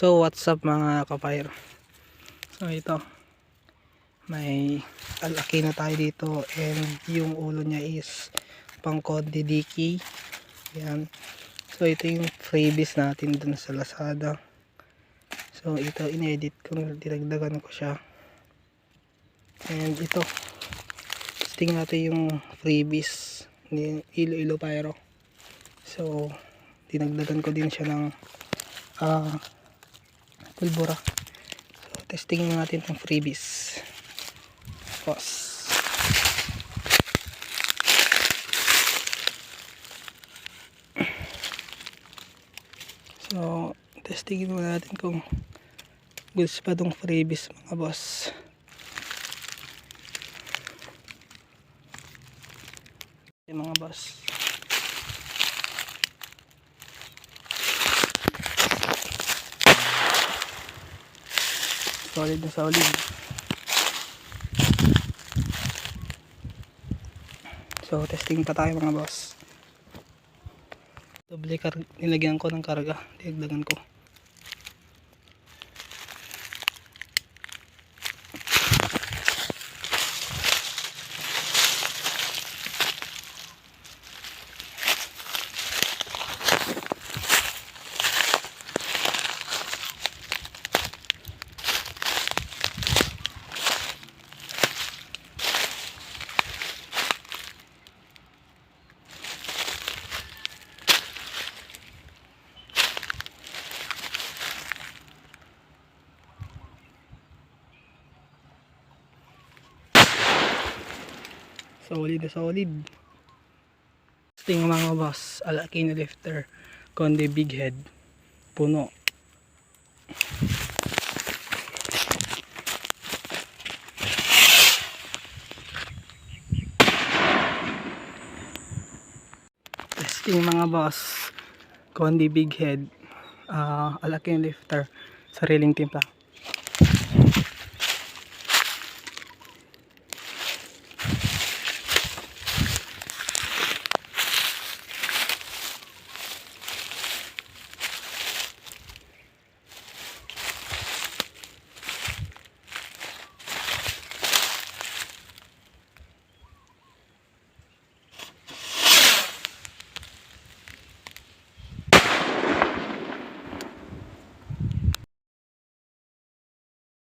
So what's up mga kapayro? So ito, may alaki na tayo dito, and yung ulo niya is pang Conde Dicky. Yan. So ito yung freebies natin dun sa Lazada. So ito inedit ko, dinagdagan ko siya. And ito, testing natin yung freebies ni Iloilo Pyro. So dinagdagan ko din siya ng pulbura. So testing natin itong freebies. Pause. So testingin muna natin kung goods pa itong freebies mga boss. Okay, mga boss, solid na solid. So testing pa tayo mga boss. Doble nilagyan ko ng karga, dinagdagan ko. Solid na solid. Testing mga boss, alaki na lifter, Conde big head, puno. Testing mga boss, Conde big head, alaki na lifter, sariling timpla.